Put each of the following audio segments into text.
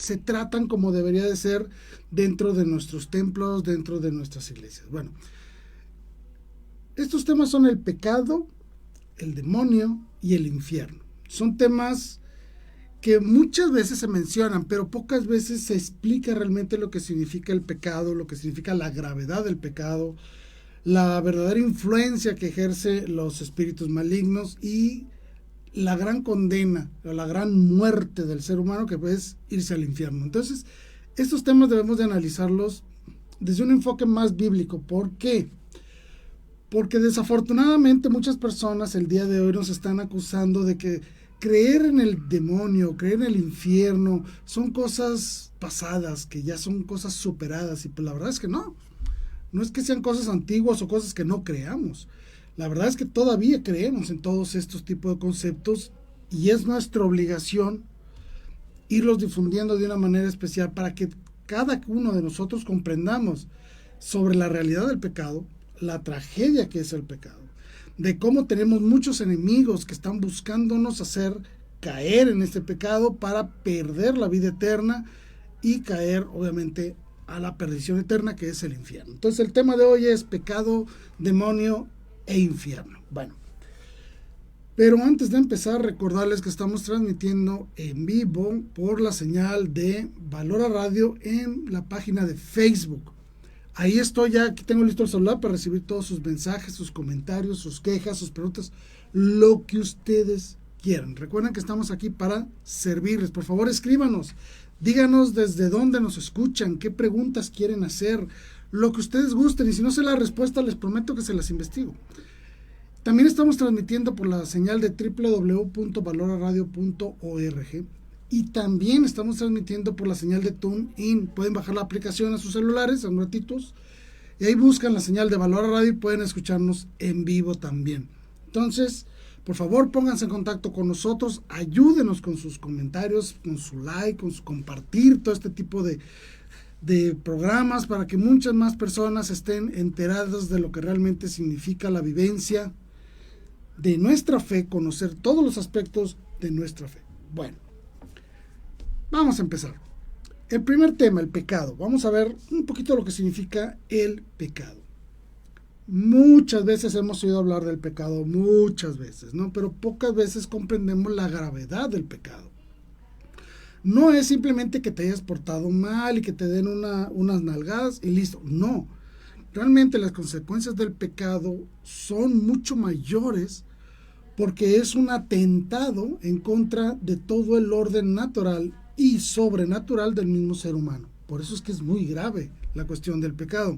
se tratan como debería de ser dentro de nuestros templos, dentro de nuestras iglesias. Bueno, estos temas son el pecado, el demonio y el infierno. Son temas que muchas veces se mencionan, pero pocas veces se explica realmente lo que significa el pecado, lo que significa la gravedad del pecado, la verdadera influencia que ejerce los espíritus malignos y la gran condena, la gran muerte del ser humano, que es irse al infierno. Entonces, estos temas debemos de analizarlos desde un enfoque más bíblico. ¿Por qué? Porque desafortunadamente muchas personas el día de hoy nos están acusando de que creer en el demonio, creer en el infierno, son cosas pasadas, que ya son cosas superadas. Y pues la verdad es que no. No es que sean cosas antiguas o cosas que no creamos. La verdad es que todavía creemos en todos estos tipos de conceptos y es nuestra obligación irlos difundiendo de una manera especial para que cada uno de nosotros comprendamos sobre la realidad del pecado, la tragedia que es el pecado, de cómo tenemos muchos enemigos que están buscándonos hacer caer en este pecado para perder la vida eterna y caer obviamente a la perdición eterna, que es el infierno. Entonces el tema de hoy es pecado, demonio e infierno. Bueno, pero antes de empezar, recordarles que estamos transmitiendo en vivo por la señal de Valora Radio en la página de Facebook. Ahí estoy ya, aquí tengo listo el celular para recibir todos sus mensajes, sus comentarios, sus quejas, sus preguntas, lo que ustedes quieran. Recuerden que estamos aquí para servirles. Por favor, escríbanos. Díganos desde dónde nos escuchan, qué preguntas quieren hacer, lo que ustedes gusten, y si no sé la respuesta, les prometo que se las investigo. También estamos transmitiendo por la señal de www.valoraradio.org y también estamos transmitiendo por la señal de TuneIn. Pueden bajar la aplicación a sus celulares en ratitos y ahí buscan la señal de Valora Radio y pueden escucharnos en vivo también. Entonces, por favor, pónganse en contacto con nosotros, ayúdenos con sus comentarios, con su like, con su compartir todo este tipo de programas para que muchas más personas estén enteradas de lo que realmente significa la vivencia de nuestra fe, conocer todos los aspectos de nuestra fe. Bueno, vamos a empezar. El primer tema, el pecado. Vamos a ver un poquito lo que significa el pecado. Muchas veces hemos oído hablar del pecado, muchas veces, ¿no? Pero pocas veces comprendemos la gravedad del pecado. No es simplemente que te hayas portado mal y que te den unas nalgadas y listo. No. Realmente las consecuencias del pecado son mucho mayores porque es un atentado en contra de todo el orden natural y sobrenatural del mismo ser humano. Por eso es que es muy grave la cuestión del pecado.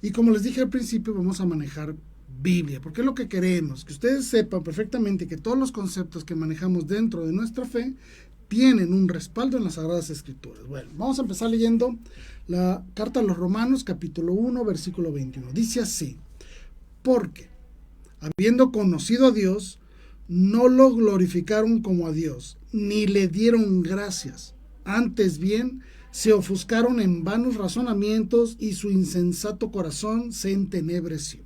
Y como les dije al principio, vamos a manejar Biblia, porque es lo que queremos, que ustedes sepan perfectamente que todos los conceptos que manejamos dentro de nuestra fe tienen un respaldo en las Sagradas Escrituras. Bueno, vamos a empezar leyendo la carta a los Romanos, capítulo 1, versículo 21. Dice así: porque, habiendo conocido a Dios, no lo glorificaron como a Dios, ni le dieron gracias. Antes bien, se ofuscaron en vanos razonamientos y su insensato corazón se entenebreció.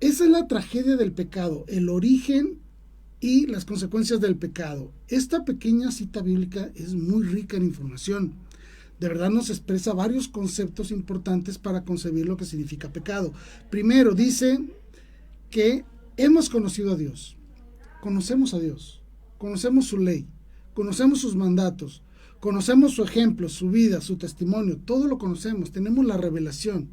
Esa es la tragedia del pecado, el origen y las consecuencias del pecado. Esta pequeña cita bíblica es muy rica en información. De verdad nos expresa varios conceptos importantes para concebir lo que significa pecado. Primero, dice que hemos conocido a Dios. Conocemos a Dios. Conocemos su ley. Conocemos sus mandatos. Conocemos su ejemplo, su vida, su testimonio. Todo lo conocemos. Tenemos la revelación.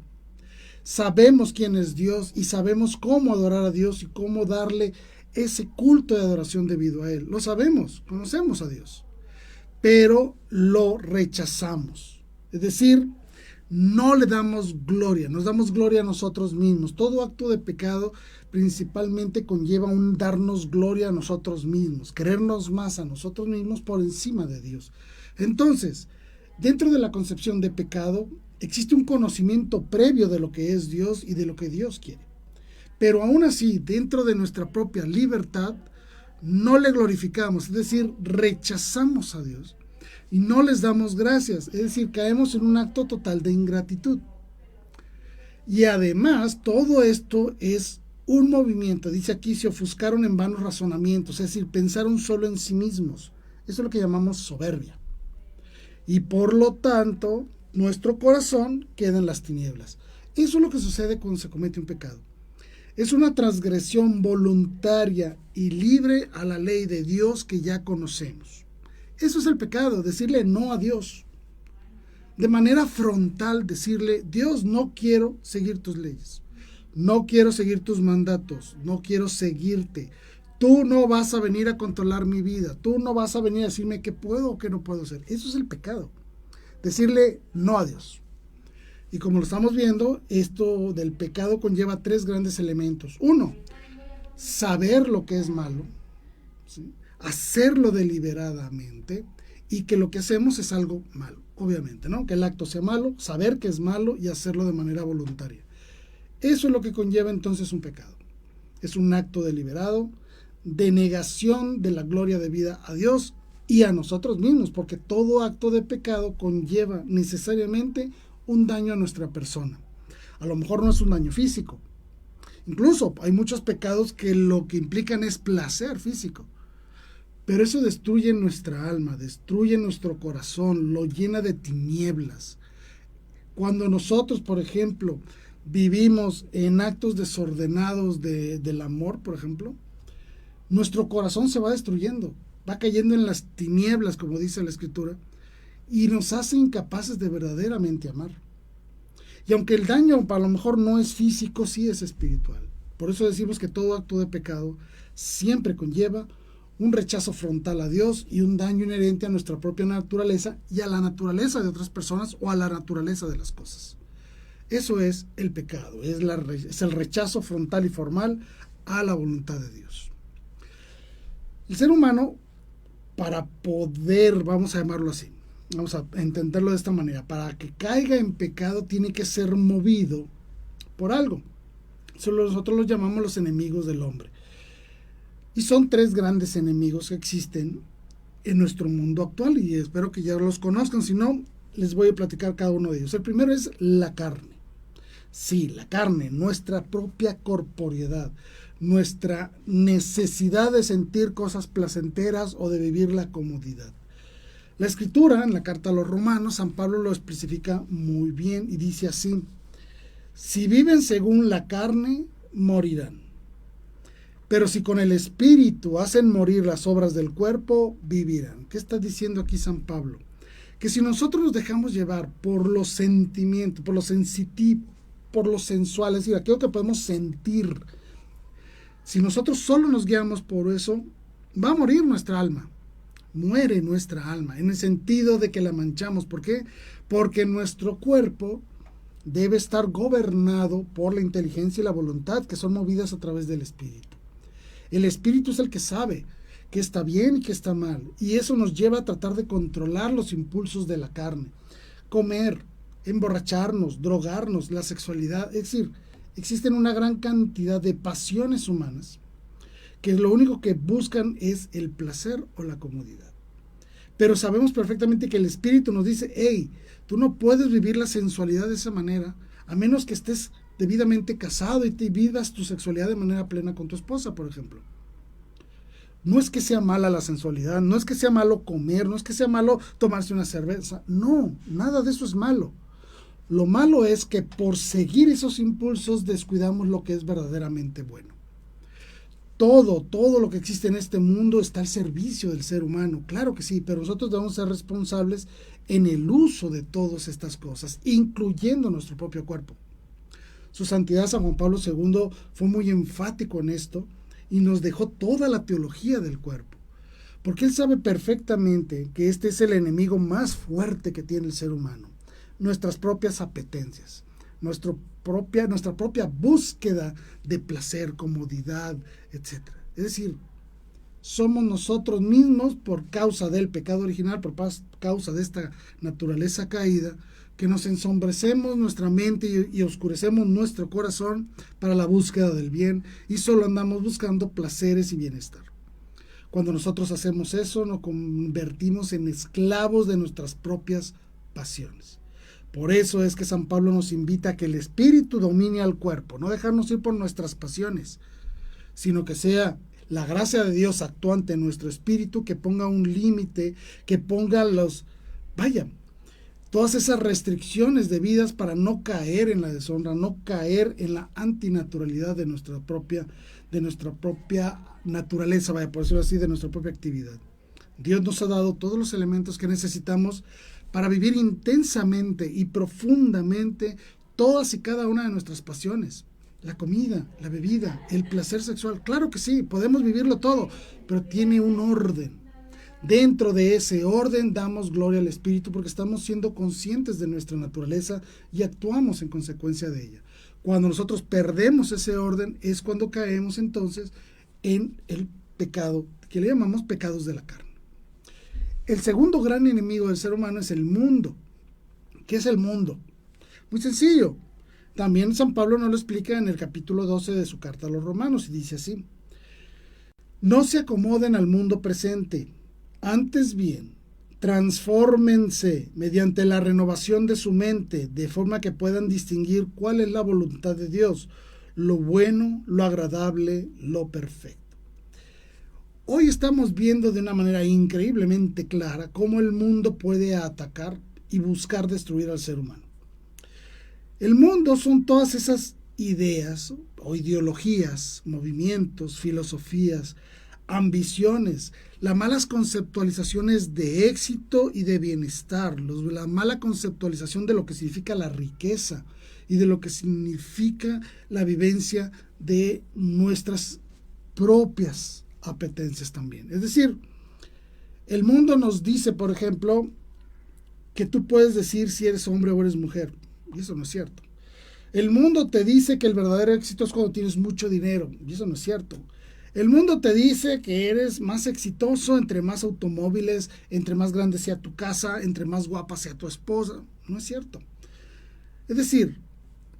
Sabemos quién es Dios y sabemos cómo adorar a Dios y cómo darle ese culto de adoración debido a Él. Lo sabemos, conocemos a Dios, pero lo rechazamos. Es decir, no le damos gloria, nos damos gloria a nosotros mismos. Todo acto de pecado principalmente conlleva un darnos gloria a nosotros mismos, querernos más a nosotros mismos por encima de Dios. Entonces, dentro de la concepción de pecado, existe un conocimiento previo de lo que es Dios y de lo que Dios quiere. Pero aún así, dentro de nuestra propia libertad, no le glorificamos, es decir, rechazamos a Dios y no les damos gracias, es decir, caemos en un acto total de ingratitud. Y además, todo esto es un movimiento, dice aquí, se ofuscaron en vanos razonamientos, es decir, pensaron solo en sí mismos. Eso es lo que llamamos soberbia. y por lo tanto nuestro corazón queda en las tinieblas. Eso es lo que sucede cuando se comete un pecado. Es una transgresión voluntaria y libre a la ley de Dios que ya conocemos. Eso es el pecado, decirle no a Dios. De manera frontal decirle, Dios, no quiero seguir tus leyes. No quiero seguir tus mandatos. No quiero seguirte. Tú no vas a venir a controlar mi vida. Tú no vas a venir a decirme qué puedo o qué no puedo hacer. Eso es el pecado. Decirle no a Dios. Y como lo estamos viendo, esto del pecado conlleva 3 grandes elementos. 1, saber lo que es malo, ¿sí? Hacerlo deliberadamente y que lo que hacemos es algo malo, obviamente, ¿no? Que el acto sea malo, saber que es malo y hacerlo de manera voluntaria. Eso es lo que conlleva entonces un pecado. Es un acto deliberado de negación de la gloria debida a Dios y a nosotros mismos, porque todo acto de pecado conlleva necesariamente un daño a nuestra persona. A lo mejor no es un daño físico. Incluso hay muchos pecados que lo que implican es placer físico. Pero eso destruye nuestra alma, destruye nuestro corazón, lo llena de tinieblas. Cuando nosotros, por ejemplo, vivimos en actos desordenados del amor, por ejemplo, nuestro corazón se va destruyendo, va cayendo en las tinieblas, como dice la Escritura, y nos hace incapaces de verdaderamente amar. Y aunque el daño a lo mejor no es físico, sí es espiritual. Por eso decimos que todo acto de pecado siempre conlleva un rechazo frontal a Dios y un daño inherente a nuestra propia naturaleza y a la naturaleza de otras personas o a la naturaleza de las cosas. Eso es el pecado, es el rechazo frontal y formal a la voluntad de Dios. El ser humano, para poder, vamos a llamarlo así, vamos a entenderlo de esta manera, para que caiga en pecado tiene que ser movido por algo. Eso nosotros los llamamos los enemigos del hombre. Y son 3 grandes enemigos que existen en nuestro mundo actual y espero que ya los conozcan, si no, les voy a platicar cada uno de ellos. El primero es la carne. Sí, la carne, nuestra propia corporeidad, nuestra necesidad de sentir cosas placenteras o de vivir la comodidad. La Escritura, en la carta a los Romanos, San Pablo lo especifica muy bien y dice así: si viven según la carne, morirán. Pero si con el Espíritu hacen morir las obras del cuerpo, vivirán. ¿Qué está diciendo aquí San Pablo? Que si nosotros nos dejamos llevar por los sentimientos, por lo sensitivo, por lo sensual, es decir, aquello que podemos sentir, si nosotros solo nos guiamos por eso, va a morir nuestra alma. Muere nuestra alma, en el sentido de que la manchamos. ¿Por qué? Porque nuestro cuerpo debe estar gobernado por la inteligencia y la voluntad, que son movidas a través del Espíritu. El Espíritu es el que sabe qué está bien y qué está mal, y eso nos lleva a tratar de controlar los impulsos de la carne. Comer, emborracharnos, drogarnos, la sexualidad, es decir, existen una gran cantidad de pasiones humanas que lo único que buscan es el placer o la comodidad. Pero sabemos perfectamente que el Espíritu nos dice, hey, tú no puedes vivir la sensualidad de esa manera, a menos que estés debidamente casado y te vivas tu sexualidad de manera plena con tu esposa, por ejemplo. No es que sea mala la sensualidad, no es que sea malo comer, no es que sea malo tomarse una cerveza, no, nada de eso es malo. Lo malo es que por seguir esos impulsos descuidamos lo que es verdaderamente bueno. Todo lo que existe en este mundo está al servicio del ser humano, claro que sí, pero nosotros debemos ser responsables en el uso de todas estas cosas, incluyendo nuestro propio cuerpo. Su Santidad San Juan Pablo II fue muy enfático en esto y nos dejó toda la teología del cuerpo, porque él sabe perfectamente que este es el enemigo más fuerte que tiene el ser humano, nuestras propias apetencias, nuestra propia búsqueda de placer, comodidad, etc. Es decir, somos nosotros mismos, por causa del pecado original, por causa de esta naturaleza caída, que nos ensombrecemos nuestra mente y oscurecemos nuestro corazón para la búsqueda del bien y solo andamos buscando placeres y bienestar. Cuando nosotros hacemos eso, nos convertimos en esclavos de nuestras propias pasiones. Por eso es que San Pablo nos invita a que el Espíritu domine al cuerpo, no dejarnos ir por nuestras pasiones, sino que sea la gracia de Dios actuante en nuestro espíritu que ponga un límite, que ponga vaya, todas esas restricciones debidas para no caer en la deshonra, no caer en la antinaturalidad de nuestra propia naturaleza, vaya, por decirlo así, de nuestra propia actividad. Dios nos ha dado todos los elementos que necesitamos para vivir intensamente y profundamente todas y cada una de nuestras pasiones. La comida, la bebida, el placer sexual, claro que sí, podemos vivirlo todo, pero tiene un orden. Dentro de ese orden damos gloria al Espíritu porque estamos siendo conscientes de nuestra naturaleza y actuamos en consecuencia de ella. Cuando nosotros perdemos ese orden es cuando caemos entonces en el pecado que le llamamos pecados de la carne. El segundo gran enemigo del ser humano es el mundo. ¿Qué es el mundo? Muy sencillo. También San Pablo nos lo explica en el capítulo 12 de su carta a los Romanos y dice así: no se acomoden al mundo presente, antes bien, transfórmense mediante la renovación de su mente, de forma que puedan distinguir cuál es la voluntad de Dios, lo bueno, lo agradable, lo perfecto. Hoy estamos viendo de una manera increíblemente clara cómo el mundo puede atacar y buscar destruir al ser humano. El mundo son todas esas ideas o ideologías, movimientos, filosofías, ambiciones, las malas conceptualizaciones de éxito y de bienestar, la mala conceptualización de lo que significa la riqueza y de lo que significa la vivencia de nuestras propias apetencias también. Es decir, el mundo nos dice, por ejemplo, que tú puedes decir si eres hombre o eres mujer, y eso no es cierto. El mundo te dice que el verdadero éxito es cuando tienes mucho dinero, y eso no es cierto. El mundo te dice que eres más exitoso entre más automóviles, entre más grande sea tu casa, entre más guapa sea tu esposa. No es cierto. Es decir,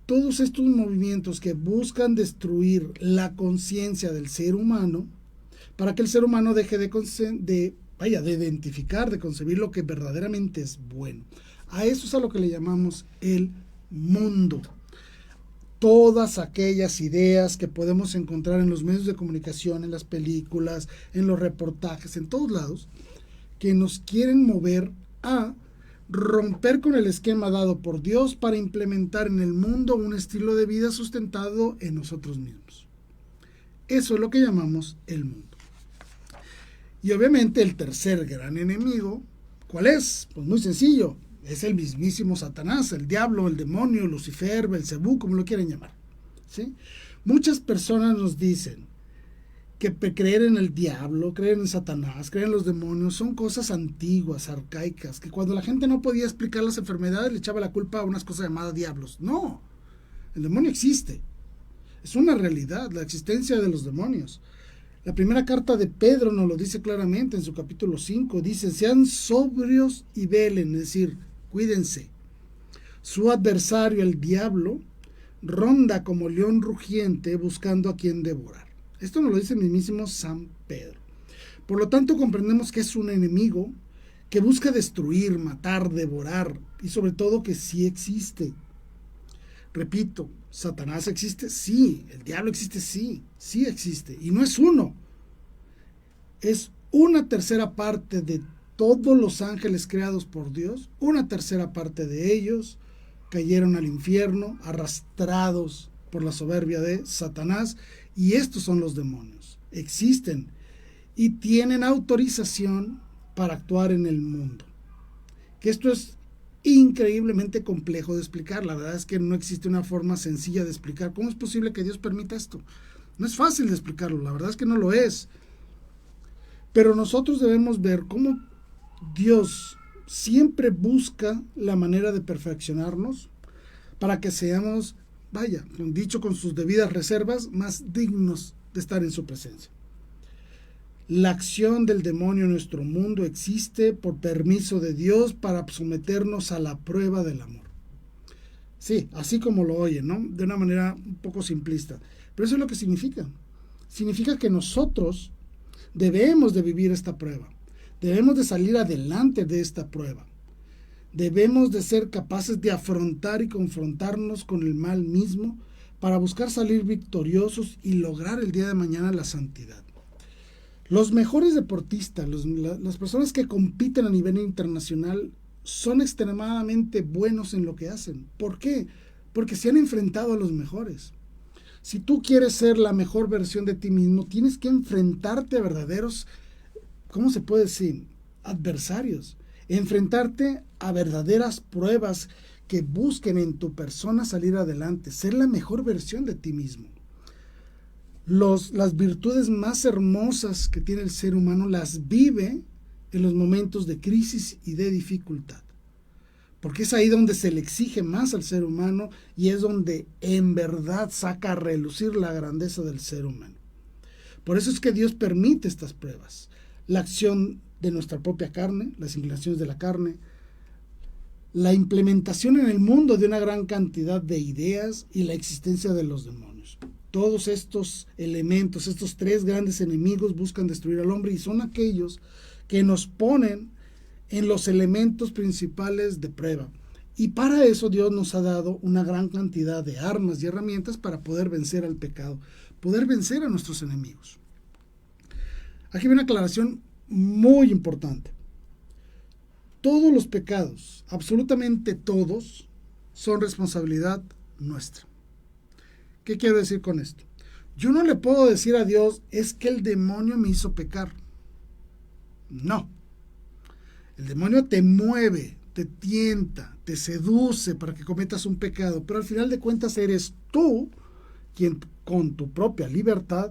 todos estos movimientos que buscan destruir la conciencia del ser humano para que el ser humano deje de identificar, de concebir lo que verdaderamente es bueno. A eso es a lo que le llamamos el mundo. Todas aquellas ideas que podemos encontrar en los medios de comunicación, en las películas, en los reportajes, en todos lados, que nos quieren mover a romper con el esquema dado por Dios para implementar en el mundo un estilo de vida sustentado en nosotros mismos. Eso es lo que llamamos el mundo. Y obviamente el tercer gran enemigo, ¿cuál es? Pues muy sencillo. Es el mismísimo Satanás, el diablo, el demonio, Lucifer, Belcebú, como lo quieren llamar, ¿sí? Muchas personas nos dicen que creer en el diablo, creer en Satanás, creer en los demonios son cosas antiguas, arcaicas, que cuando la gente no podía explicar las enfermedades le echaba la culpa a unas cosas llamadas diablos. No, el demonio existe. Es una realidad la existencia de los demonios. La primera carta de Pedro nos lo dice claramente en su capítulo 5. Dice, sean sobrios y velen, es decir, cuídense. Su adversario, el diablo, ronda como león rugiente buscando a quien devorar. Esto nos lo dice el mismísimo San Pedro. Por lo tanto, comprendemos que es un enemigo que busca destruir, matar, devorar y sobre todo que sí existe. Repito, ¿Satanás existe? Sí. ¿El diablo existe? Sí. Sí existe. Y no es uno. Es una tercera parte de todos los ángeles creados por Dios. Una tercera parte de ellos cayeron al infierno, arrastrados por la soberbia de Satanás. Y estos son los demonios. Existen y tienen autorización para actuar en el mundo. Que esto es increíblemente complejo de explicar. La verdad es que no existe una forma sencilla de explicar cómo es posible que Dios permita esto. No es fácil de explicarlo, la verdad es que no lo es. Pero nosotros debemos ver cómo Dios siempre busca la manera de perfeccionarnos para que seamos, dicho con sus debidas reservas, más dignos de estar en su presencia. La acción del demonio en nuestro mundo existe por permiso de Dios para someternos a la prueba del amor. Sí, así como lo oyen, ¿no? De una manera un poco simplista. Pero eso es lo que significa. Significa que nosotros debemos de vivir esta prueba. Debemos de salir adelante de esta prueba. Debemos de ser capaces de afrontar y confrontarnos con el mal mismo para buscar salir victoriosos y lograr el día de mañana la santidad. Los mejores deportistas, las personas que compiten a nivel internacional, son extremadamente buenos en lo que hacen. ¿Por qué? Porque se han enfrentado a los mejores. Si tú quieres ser la mejor versión de ti mismo, tienes que enfrentarte a verdaderos, ¿cómo se puede decir? Adversarios. Enfrentarte a verdaderas pruebas que busquen en tu persona salir adelante, ser la mejor versión de ti mismo. Las virtudes más hermosas que tiene el ser humano las vive en los momentos de crisis y de dificultad. Porque es ahí donde se le exige más al ser humano y es donde en verdad saca a relucir la grandeza del ser humano. Por eso es que Dios permite estas pruebas. La acción de nuestra propia carne, las inclinaciones de la carne, la implementación en el mundo de una gran cantidad de ideas y la existencia de los demonios. Todos estos elementos, estos tres grandes enemigos buscan destruir al hombre y son aquellos que nos ponen en los elementos principales de prueba. Y para eso Dios nos ha dado una gran cantidad de armas y herramientas para poder vencer al pecado, poder vencer a nuestros enemigos. Aquí hay una aclaración muy importante. Todos los pecados, absolutamente todos, son responsabilidad nuestra. ¿Qué quiero decir con esto? Yo no le puedo decir a Dios, es que el demonio me hizo pecar. No. El demonio te mueve, te tienta, te seduce para que cometas un pecado, pero al final de cuentas eres tú quien con tu propia libertad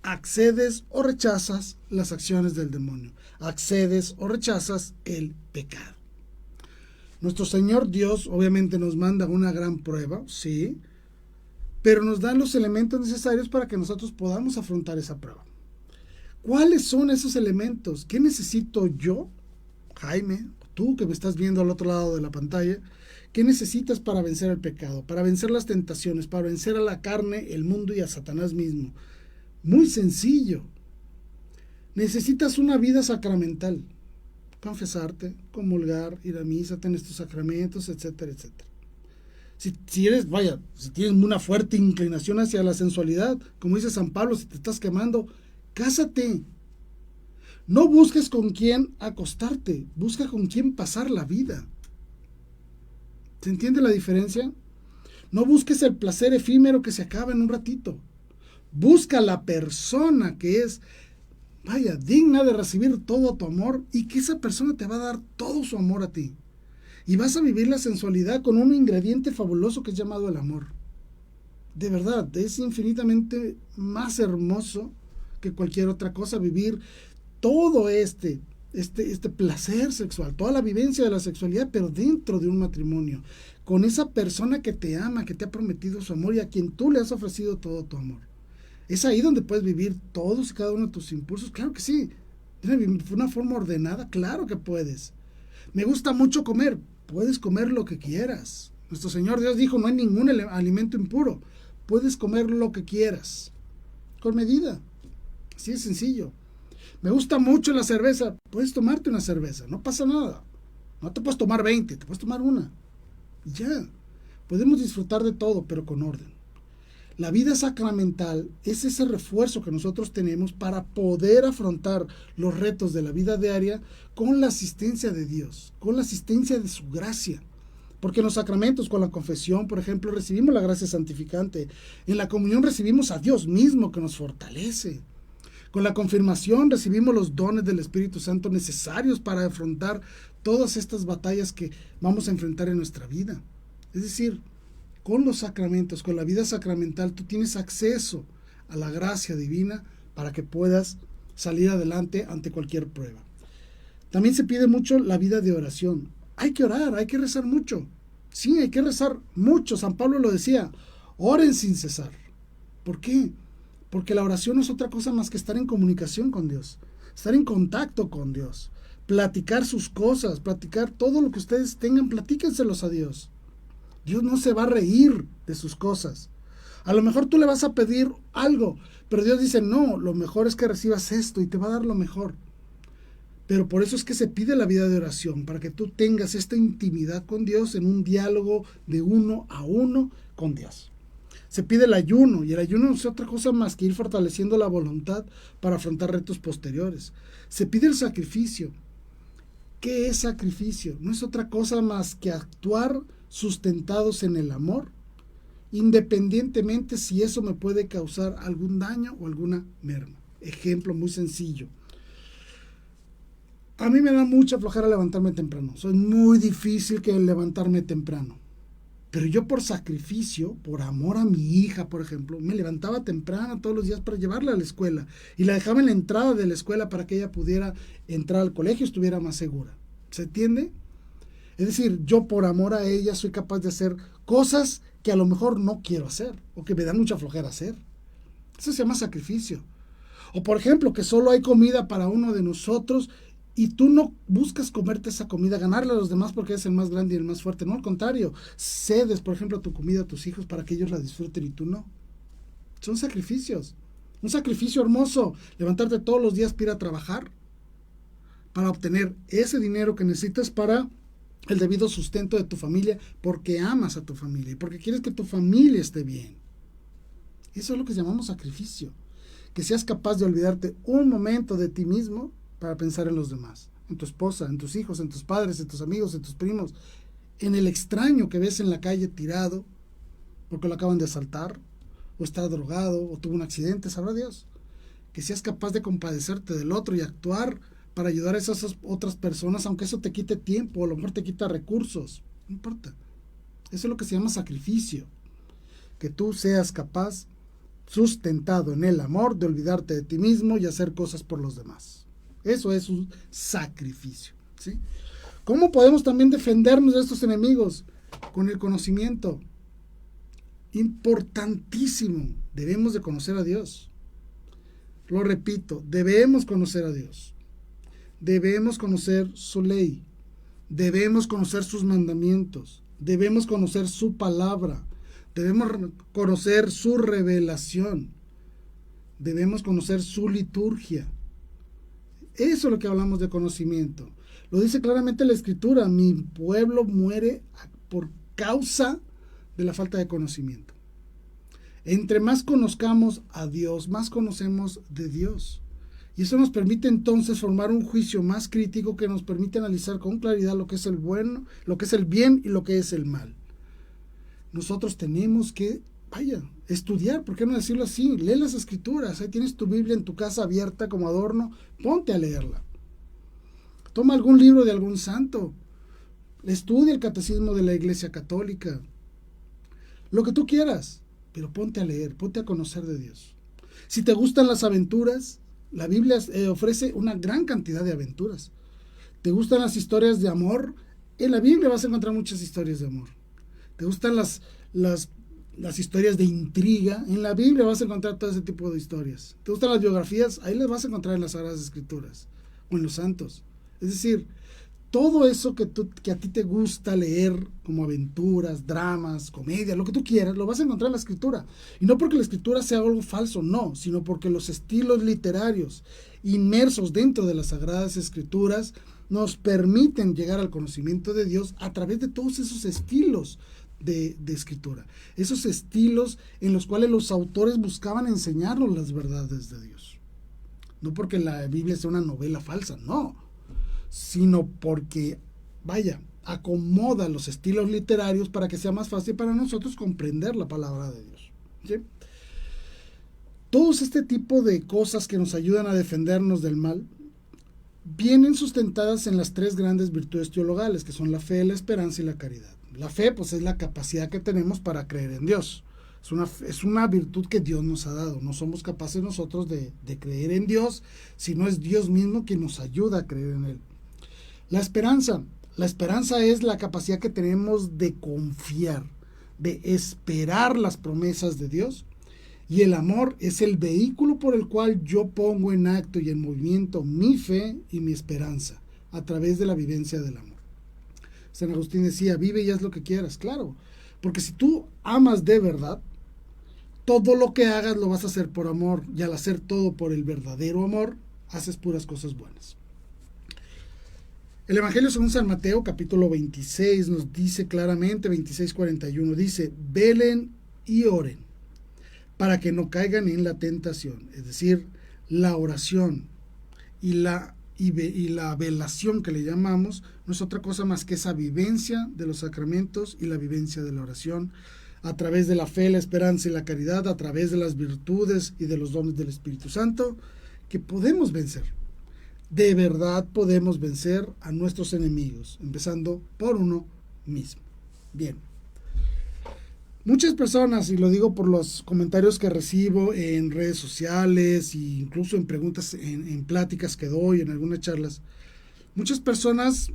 accedes o rechazas las acciones del demonio, accedes o rechazas el pecado. Nuestro Señor Dios obviamente nos manda una gran prueba, sí, pero nos da los elementos necesarios para que nosotros podamos afrontar esa prueba. ¿Cuáles son esos elementos? ¿Qué necesito yo, Jaime, tú que me estás viendo al otro lado de la pantalla? ¿Qué necesitas para vencer el pecado, para vencer las tentaciones, para vencer a la carne, el mundo y a Satanás mismo? Muy sencillo. Necesitas una vida sacramental. Confesarte, comulgar, ir a misa, tener tus sacramentos, etcétera, etcétera. Si tienes una fuerte inclinación hacia la sensualidad, como dice San Pablo, si te estás quemando, cásate. No busques con quién acostarte, busca con quién pasar la vida. ¿Se entiende la diferencia? No busques el placer efímero que se acaba en un ratito. Busca la persona que es, digna de recibir todo tu amor y que esa persona te va a dar todo su amor a ti. Y vas a vivir la sensualidad con un ingrediente fabuloso que es llamado el amor. De verdad, es infinitamente más hermoso que cualquier otra cosa vivir todo este placer sexual, toda la vivencia de la sexualidad, pero dentro de un matrimonio, con esa persona que te ama, que te ha prometido su amor y a quien tú le has ofrecido todo tu amor. Es ahí donde puedes vivir todos y cada uno de tus impulsos. Claro que sí. De una forma ordenada, claro que puedes. Me gusta mucho comer. Puedes comer lo que quieras. Nuestro Señor Dios dijo, no hay ningún alimento impuro. Puedes comer lo que quieras. Con medida. Así de sencillo. Me gusta mucho la cerveza. Puedes tomarte una cerveza. No pasa nada. No te puedes tomar 20, te puedes tomar una. Y ya. Podemos disfrutar de todo, pero con orden. La vida sacramental es ese refuerzo que nosotros tenemos para poder afrontar los retos de la vida diaria con la asistencia de Dios, con la asistencia de su gracia. Porque en los sacramentos, con la confesión, por ejemplo, recibimos la gracia santificante. En la comunión recibimos a Dios mismo que nos fortalece. Con la confirmación recibimos los dones del Espíritu Santo necesarios para afrontar todas estas batallas que vamos a enfrentar en nuestra vida. Es decir, con los sacramentos, con la vida sacramental, tú tienes acceso a la gracia divina para que puedas salir adelante ante cualquier prueba. También se pide mucho la vida de oración. Hay que orar, hay que rezar mucho. Sí, hay que rezar mucho. San Pablo lo decía, oren sin cesar. ¿Por qué? Porque la oración no es otra cosa más que estar en comunicación con Dios, estar en contacto con Dios, platicar sus cosas, platicar todo lo que ustedes tengan, platíquenselos a Dios. Dios no se va a reír de sus cosas. A lo mejor tú le vas a pedir algo, pero Dios dice, no, lo mejor es que recibas esto y te va a dar lo mejor. Pero por eso es que se pide la vida de oración, para que tú tengas esta intimidad con Dios en un diálogo de uno a uno con Dios. Se pide el ayuno, y el ayuno no es otra cosa más que ir fortaleciendo la voluntad para afrontar retos posteriores. Se pide el sacrificio. ¿Qué es sacrificio? No es otra cosa más que actuar sustentados en el amor, independientemente si eso me puede causar algún daño o alguna merma. Ejemplo muy sencillo. A mí me da mucha flojera levantarme temprano. Soy muy difícil que levantarme temprano. Pero yo por sacrificio, por amor a mi hija, por ejemplo, me levantaba temprano todos los días para llevarla a la escuela. Y la dejaba en la entrada de la escuela para que ella pudiera entrar al colegio y estuviera más segura. ¿Se entiende? Es decir, yo por amor a ella soy capaz de hacer cosas que a lo mejor no quiero hacer o que me dan mucha flojera hacer. Eso se llama sacrificio. O por ejemplo, que solo hay comida para uno de nosotros y tú no buscas comerte esa comida, ganarle a los demás porque eres el más grande y el más fuerte. No, al contrario, cedes, por ejemplo, tu comida a tus hijos para que ellos la disfruten y tú no. Son sacrificios. Un sacrificio hermoso, levantarte todos los días para ir a trabajar, para obtener ese dinero que necesitas para el debido sustento de tu familia, porque amas a tu familia y porque quieres que tu familia esté bien. Eso es lo que llamamos sacrificio. Que seas capaz de olvidarte un momento de ti mismo para pensar en los demás, en tu esposa, en tus hijos, en tus padres, en tus amigos, en tus primos, en el extraño que ves en la calle tirado porque lo acaban de asaltar, o está drogado, o tuvo un accidente, sabrá Dios. Que seas capaz de compadecerte del otro y actuar para ayudar a esas otras personas, aunque eso te quite tiempo, o a lo mejor te quita recursos, no importa. Eso es lo que se llama sacrificio. Que tú seas capaz, sustentado en el amor, de olvidarte de ti mismo y hacer cosas por los demás. Eso es un sacrificio, ¿sí? ¿Cómo podemos también defendernos de estos enemigos? Con el conocimiento. Importantísimo. Debemos de conocer a Dios. Lo repito, debemos conocer a Dios. Debemos conocer su ley. Debemos conocer sus mandamientos. Debemos conocer su palabra. Debemos conocer su revelación. Debemos conocer su liturgia. Eso es lo que hablamos de conocimiento. Lo dice claramente la Escritura. Mi pueblo muere por causa de la falta de conocimiento. Entre más conozcamos a Dios, más conocemos de Dios. Y eso nos permite entonces formar un juicio más crítico que nos permite analizar con claridad lo que es el bueno, lo que es el bien y lo que es el mal. Nosotros tenemos que, estudiar, ¿por qué no decirlo así? Lee las Escrituras, ahí tienes tu Biblia en tu casa abierta como adorno, ponte a leerla. Toma algún libro de algún santo, estudia el catecismo de la Iglesia Católica, lo que tú quieras, pero ponte a leer, ponte a conocer de Dios. Si te gustan las aventuras, la Biblia ofrece una gran cantidad de aventuras. ¿Te gustan las historias de amor? En la Biblia vas a encontrar muchas historias de amor. ¿Te gustan las historias de intriga? En la Biblia vas a encontrar todo ese tipo de historias. ¿Te gustan las biografías? Ahí las vas a encontrar en las Sagradas Escrituras o en los santos. Es decir, todo eso que a ti te gusta leer, como aventuras, dramas, comedia, lo que tú quieras, lo vas a encontrar en la Escritura. Y no porque la Escritura sea algo falso, no, sino porque los estilos literarios inmersos dentro de las Sagradas Escrituras nos permiten llegar al conocimiento de Dios a través de todos esos estilos de escritura. Esos estilos en los cuales los autores buscaban enseñarnos las verdades de Dios. No porque la Biblia sea una novela falsa, no, sino porque, acomoda los estilos literarios para que sea más fácil para nosotros comprender la palabra de Dios. ¿Sí? Todos este tipo de cosas que nos ayudan a defendernos del mal vienen sustentadas en las tres grandes virtudes teologales, que son la fe, la esperanza y la caridad. La fe, pues, es la capacidad que tenemos para creer en Dios. Es una virtud que Dios nos ha dado. No somos capaces nosotros de creer en Dios, sino es Dios mismo quien nos ayuda a creer en Él. La esperanza es la capacidad que tenemos de confiar, de esperar las promesas de Dios. Y el amor es el vehículo por el cual yo pongo en acto y en movimiento mi fe y mi esperanza a través de la vivencia del amor. San Agustín decía, vive y haz lo que quieras. Claro, porque si tú amas de verdad, todo lo que hagas lo vas a hacer por amor, y al hacer todo por el verdadero amor, haces puras cosas buenas. El Evangelio según San Mateo, capítulo 26, nos dice claramente, 26:41, dice, velen y oren para que no caigan en la tentación. Es decir, la oración y la y la velación que le llamamos no es otra cosa más que esa vivencia de los sacramentos y la vivencia de la oración a través de la fe, la esperanza y la caridad, a través de las virtudes y de los dones del Espíritu Santo, que podemos vencer. De verdad podemos vencer a nuestros enemigos, empezando por uno mismo. Bien. Muchas personas, y lo digo por los comentarios que recibo en redes sociales e incluso en preguntas, en pláticas que doy, en algunas charlas, muchas personas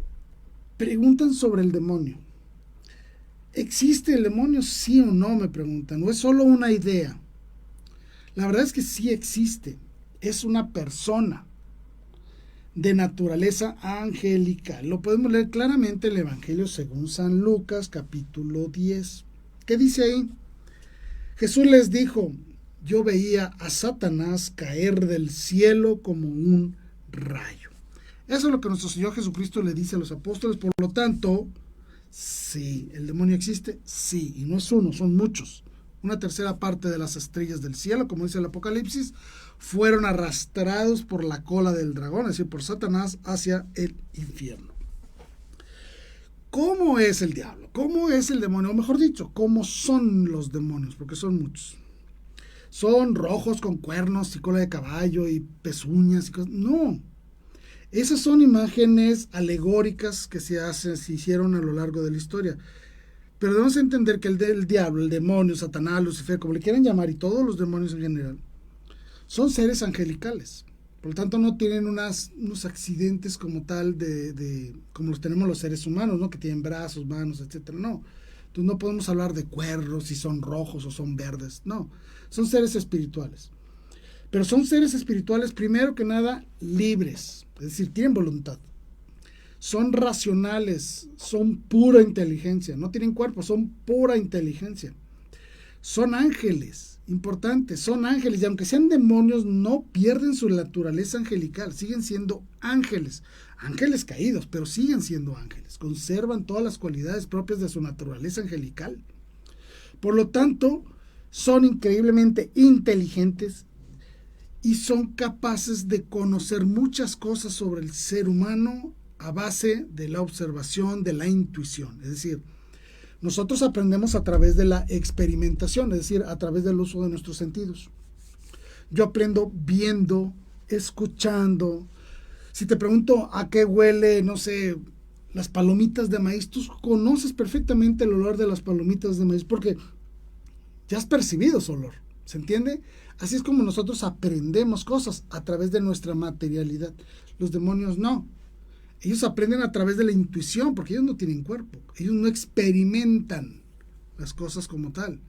preguntan sobre el demonio. ¿Existe el demonio? Sí o no, me preguntan. ¿O es solo una idea? La verdad es que sí existe. Es una persona de naturaleza angelical. Lo podemos leer claramente en el Evangelio según San Lucas, capítulo 10. ¿Qué dice ahí? Jesús les dijo: yo veía a Satanás caer del cielo como un rayo. Eso es lo que nuestro Señor Jesucristo le dice a los apóstoles. Por lo tanto, sí, ¿el demonio existe? Sí, y no es uno, son muchos. Una tercera parte de las estrellas del cielo, como dice el Apocalipsis, fueron arrastrados por la cola del dragón, es decir, por Satanás, hacia el infierno. ¿Cómo es el diablo? ¿Cómo es el demonio? O mejor dicho, ¿cómo son los demonios? Porque son muchos. Son rojos con cuernos y cola de caballo y pezuñas y cosas. No. Esas son imágenes alegóricas que se hicieron a lo largo de la historia. Pero debemos entender que el diablo, el demonio, Satanás, Lucifer, como le quieran llamar, y todos los demonios en general, son seres angelicales. Por lo tanto, no tienen unos accidentes como tal como los tenemos los seres humanos, ¿no? Que tienen brazos, manos, etcétera. No. Entonces no podemos hablar de cuernos, si son rojos o son verdes. No. Son seres espirituales. Pero son seres espirituales, primero que nada, libres. Es decir, tienen voluntad. Son racionales, son pura inteligencia. No tienen cuerpo, son pura inteligencia. Son ángeles. Importante, son ángeles, y aunque sean demonios, no pierden su naturaleza angelical, siguen siendo ángeles caídos, pero siguen siendo ángeles, conservan todas las cualidades propias de su naturaleza angelical. Por lo tanto, son increíblemente inteligentes y son capaces de conocer muchas cosas sobre el ser humano a base de la observación, de la intuición, es decir, nosotros aprendemos a través de la experimentación, es decir, a través del uso de nuestros sentidos. Yo aprendo viendo, escuchando. Si te pregunto a qué huele, no sé, las palomitas de maíz, tú conoces perfectamente el olor de las palomitas de maíz porque ya has percibido su olor, ¿se entiende? Así es como nosotros aprendemos cosas a través de nuestra materialidad. Los demonios no. Ellos aprenden a través de la intuición, porque ellos no tienen cuerpo. Ellos no experimentan las cosas como tal.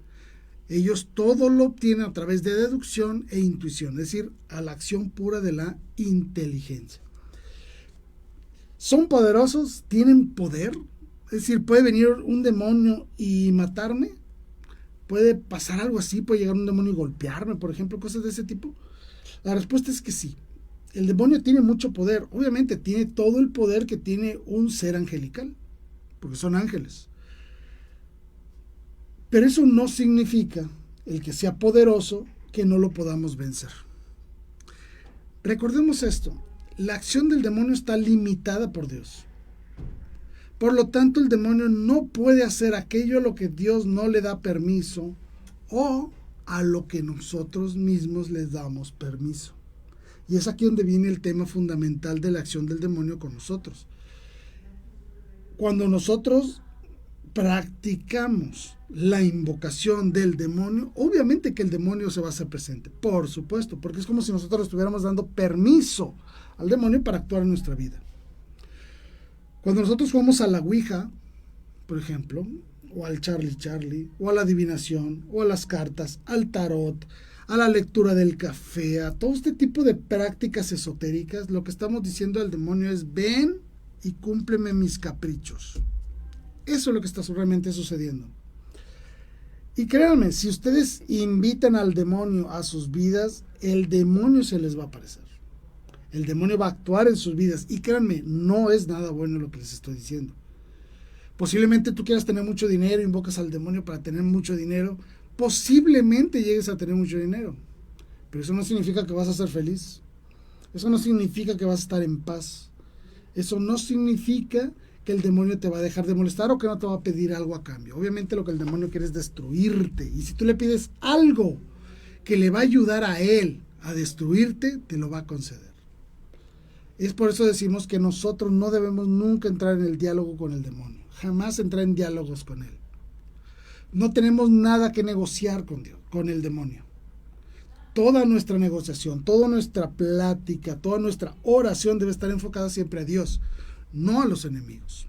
Ellos todo lo obtienen a través de deducción e intuición, es decir, a la acción pura de la inteligencia. Son poderosos, tienen poder, es decir, puede venir un demonio y matarme, puede pasar algo así, puede llegar un demonio y golpearme, por ejemplo, cosas de ese tipo. La respuesta es que sí. El demonio tiene mucho poder, obviamente tiene todo el poder que tiene un ser angelical, porque son ángeles. Pero eso no significa, el que sea poderoso, que no lo podamos vencer. Recordemos esto, la acción del demonio está limitada por Dios. Por lo tanto, el demonio no puede hacer aquello a lo que Dios no le da permiso o a lo que nosotros mismos les damos permiso. Y es aquí donde viene el tema fundamental de la acción del demonio con nosotros. Cuando nosotros practicamos la invocación del demonio, obviamente que el demonio se va a hacer presente, por supuesto, porque es como si nosotros estuviéramos dando permiso al demonio para actuar en nuestra vida. Cuando nosotros jugamos a la Ouija, por ejemplo, o al Charlie, o a la adivinación, o a las cartas, al tarot, a la lectura del café, a todo este tipo de prácticas esotéricas, lo que estamos diciendo al demonio es: ven y cúmpleme mis caprichos. Eso es lo que está realmente sucediendo. Y créanme, si ustedes invitan al demonio a sus vidas, el demonio se les va a aparecer. El demonio va a actuar en sus vidas. Y créanme, no es nada bueno lo que les estoy diciendo. Posiblemente tú quieras tener mucho dinero, invocas al demonio para tener mucho dinero. Posiblemente llegues a tener mucho dinero, pero eso no significa que vas a ser feliz. Eso no significa que vas a estar en paz. Eso no significa que el demonio te va a dejar de molestar o que no te va a pedir algo a cambio. Obviamente lo que el demonio quiere es destruirte. Y si tú le pides algo que le va a ayudar a él a destruirte, te lo va a conceder. Es por eso decimos que nosotros no debemos nunca entrar en el diálogo con el demonio. Jamás entrar en diálogos con él. No tenemos nada que negociar con Dios, con el demonio. Toda nuestra negociación, toda nuestra plática, toda nuestra oración debe estar enfocada siempre a Dios, no a los enemigos.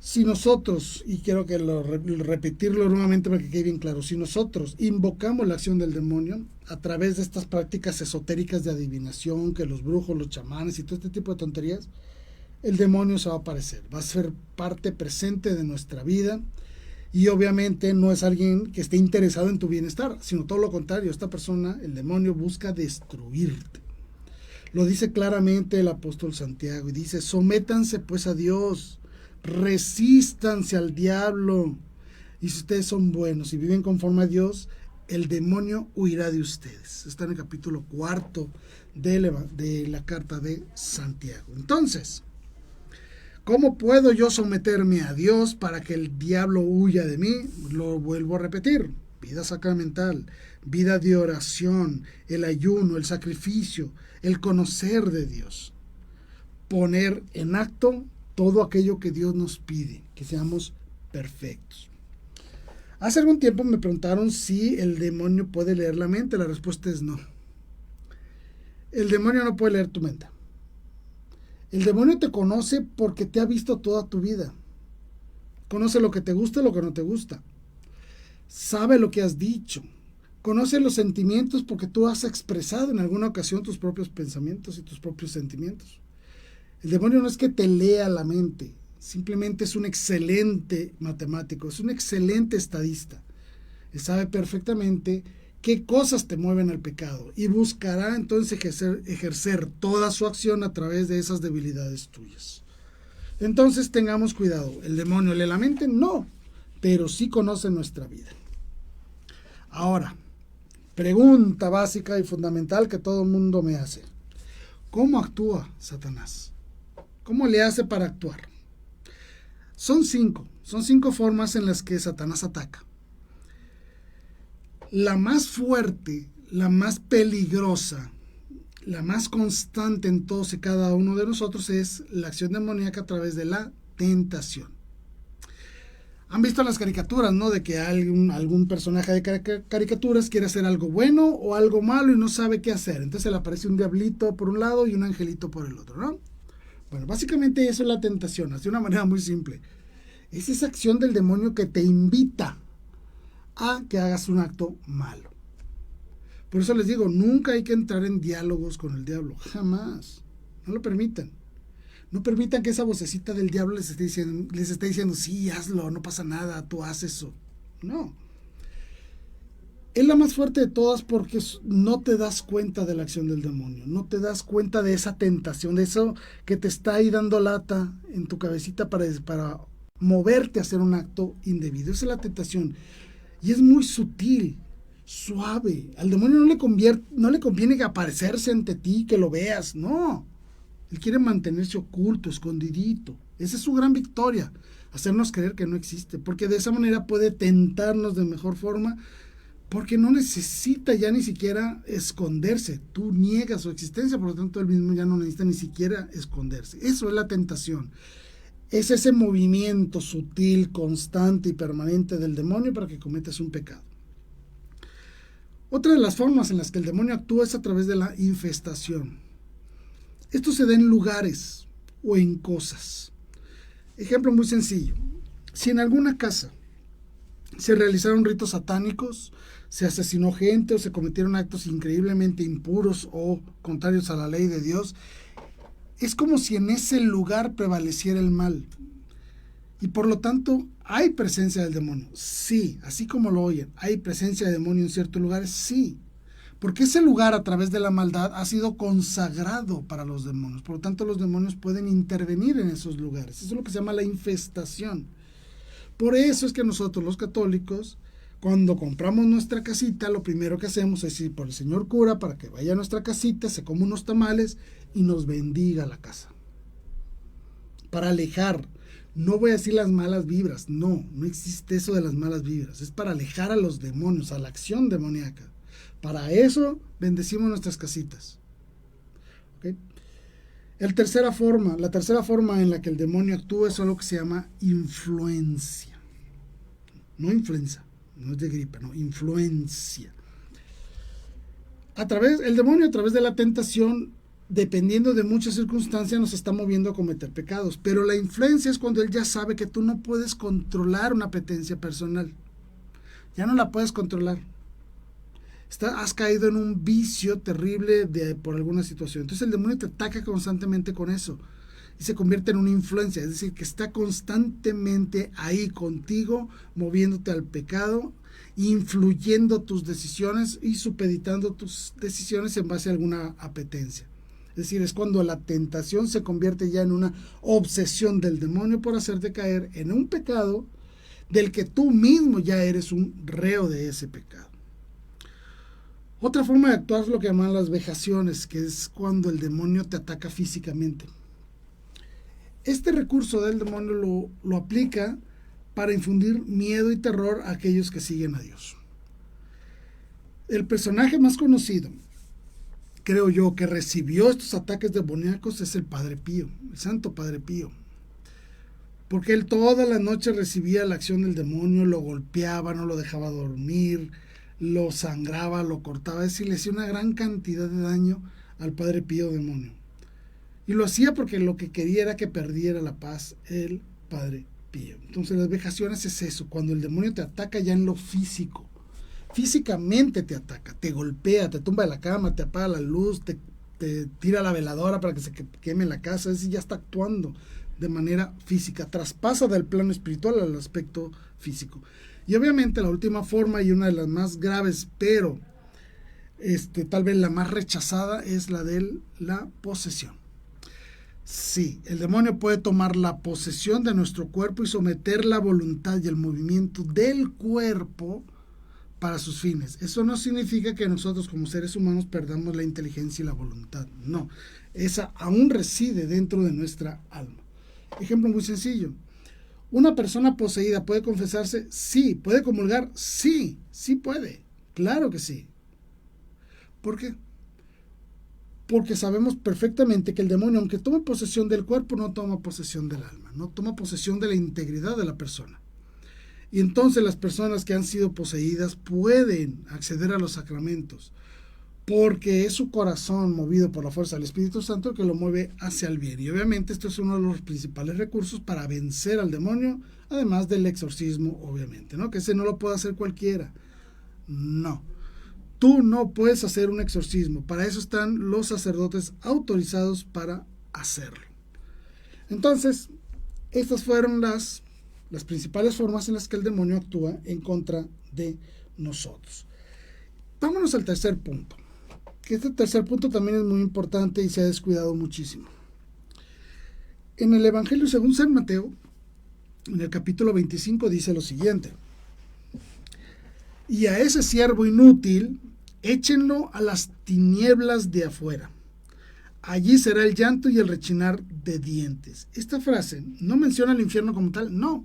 Si nosotros, y quiero que repetirlo nuevamente para que quede bien claro, si nosotros invocamos la acción del demonio a través de estas prácticas esotéricas de adivinación, que los brujos, los chamanes y todo este tipo de tonterías, el demonio se va a aparecer, va a ser parte presente de nuestra vida. Y obviamente no es alguien que esté interesado en tu bienestar, sino todo lo contrario. Esta persona, el demonio, busca destruirte. Lo dice claramente el apóstol Santiago y dice: sométanse pues a Dios, resístanse al diablo. Y si ustedes son buenos y viven conforme a Dios, el demonio huirá de ustedes. Está en el capítulo 4 de la carta de Santiago. Entonces, ¿cómo puedo yo someterme a Dios para que el diablo huya de mí? Lo vuelvo a repetir: vida sacramental, vida de oración, el ayuno, el sacrificio, el conocer de Dios. Poner en acto todo aquello que Dios nos pide, que seamos perfectos. Hace algún tiempo me preguntaron si el demonio puede leer la mente. La respuesta es no. El demonio no puede leer tu mente. El demonio te conoce porque te ha visto toda tu vida. Conoce lo que te gusta y lo que no te gusta. Sabe lo que has dicho. Conoce los sentimientos porque tú has expresado en alguna ocasión tus propios pensamientos y tus propios sentimientos. El demonio no es que te lea la mente, simplemente es un excelente matemático, es un excelente estadista. Él sabe perfectamente qué cosas te mueven al pecado y buscará entonces ejercer toda su acción a través de esas debilidades tuyas. Entonces tengamos cuidado. ¿El demonio lee la mente? No, pero sí conoce nuestra vida. Ahora, pregunta básica y fundamental que todo el mundo me hace: ¿cómo actúa Satanás? ¿Cómo le hace para actuar? Son cinco formas en las que Satanás ataca. La más fuerte, la más peligrosa, la más constante en todos y cada uno de nosotros es la acción demoníaca a través de la tentación. Han visto las caricaturas, ¿no? De que algún personaje de caricaturas quiere hacer algo bueno o algo malo y no sabe qué hacer. Entonces le aparece un diablito por un lado y un angelito por el otro, ¿no? Bueno, básicamente eso es la tentación, de una manera muy simple. Es esa acción del demonio que te invita a que hagas un acto malo. Por eso les digo, nunca hay que entrar en diálogos con el diablo, jamás. No lo permitan. No permitan que esa vocecita del diablo les esté diciendo, sí, hazlo, no pasa nada, tú haz eso. No. Es la más fuerte de todas porque no te das cuenta de la acción del demonio, no te das cuenta de esa tentación, de eso que te está ahí dando lata en tu cabecita para moverte a hacer un acto indebido. Esa es la tentación. Y es muy sutil, suave. Al demonio no le conviene aparecerse ante ti, que lo veas, no. Él quiere mantenerse oculto, escondidito. Esa es su gran victoria, hacernos creer que no existe, porque de esa manera puede tentarnos de mejor forma, porque no necesita ya ni siquiera esconderse. Tú niegas su existencia, por lo tanto él mismo ya no necesita ni siquiera esconderse. Eso es la tentación. Es ese movimiento sutil, constante y permanente del demonio para que cometas un pecado. Otra de las formas en las que el demonio actúa es a través de la infestación. Esto se da en lugares o en cosas. Ejemplo muy sencillo. Si en alguna casa se realizaron ritos satánicos, se asesinó gente o se cometieron actos increíblemente impuros o contrarios a la ley de Dios, es como si en ese lugar prevaleciera el mal. Y por lo tanto, ¿hay presencia del demonio? Sí, así como lo oyen. ¿Hay presencia de demonio en ciertos lugares? Sí. Porque ese lugar a través de la maldad ha sido consagrado para los demonios. Por lo tanto, los demonios pueden intervenir en esos lugares. Eso es lo que se llama la infestación. Por eso es que nosotros los católicos Cuando compramos nuestra casita, lo primero que hacemos es ir por el señor cura para que vaya a nuestra casita, se coma unos tamales y nos bendiga la casa. Para alejar, no voy a decir las malas vibras, no existe eso de las malas vibras, es para alejar a los demonios, a la acción demoníaca. Para eso bendecimos nuestras casitas. ¿Okay? La tercera forma en la que el demonio actúa es algo que se llama influencia. No influenza, no es de gripe, no, influencia. El demonio a través de la tentación, dependiendo de muchas circunstancias, nos está moviendo a cometer pecados. Pero la influencia es cuando él ya sabe que tú no puedes controlar una apetencia personal. Ya no la puedes controlar. Has caído en un vicio terrible por alguna situación. Entonces el demonio te ataca constantemente con eso. Y se convierte en una influencia. Es decir, que está constantemente ahí contigo, moviéndote al pecado, influyendo tus decisiones y supeditando tus decisiones en base a alguna apetencia. Es decir, es cuando la tentación se convierte ya en una obsesión del demonio por hacerte caer en un pecado del que tú mismo ya eres un reo de ese pecado. Otra forma de actuar es lo que llaman las vejaciones, que es cuando el demonio te ataca físicamente. Este recurso del demonio lo aplica para infundir miedo y terror a aquellos que siguen a Dios. El personaje más conocido, creo yo, que recibió estos ataques demoníacos es el Padre Pío, el Santo Padre Pío. Porque él toda la noche recibía la acción del demonio, lo golpeaba, no lo dejaba dormir, lo sangraba, lo cortaba, es decir, le hacía una gran cantidad de daño al Padre Pío demonio. Y lo hacía porque lo que quería era que perdiera la paz el Padre Pío. Entonces las vejaciones es eso, cuando el demonio te ataca ya en lo físico. Físicamente te ataca, te golpea, te tumba de la cama, te apaga la luz, te tira la veladora para que se queme la casa, es decir, ya está actuando de manera física, traspasa del plano espiritual al aspecto físico. Y obviamente la última forma y una de las más graves, pero tal vez la más rechazada, es la de la posesión. Sí, el demonio puede tomar la posesión de nuestro cuerpo y someter la voluntad y el movimiento del cuerpo para sus fines. Eso no significa que nosotros como seres humanos perdamos la inteligencia y la voluntad. No, esa aún reside dentro de nuestra alma. Ejemplo muy sencillo. ¿Una persona poseída puede confesarse? Sí. ¿Puede comulgar? Sí, sí puede. Claro que sí. ¿Por qué? Porque sabemos perfectamente que el demonio, aunque tome posesión del cuerpo, no toma posesión del alma, no toma posesión de la integridad de la persona. Y entonces las personas que han sido poseídas pueden acceder a los sacramentos, porque es su corazón movido por la fuerza del Espíritu Santo el que lo mueve hacia el bien. Y obviamente esto es uno de los principales recursos para vencer al demonio, además del exorcismo, obviamente, ¿no? Que ese no lo puede hacer cualquiera. No. Tú no puedes hacer un exorcismo. Para eso están los sacerdotes autorizados para hacerlo. Entonces, estas fueron las principales formas en las que el demonio actúa en contra de nosotros. Vámonos al tercer punto. Que este tercer punto también es muy importante y se ha descuidado muchísimo. En el Evangelio según San Mateo, en el capítulo 25, dice lo siguiente: y a ese siervo inútil, échenlo a las tinieblas de afuera. Allí será el llanto y el rechinar de dientes. Esta frase no menciona el infierno como tal, no,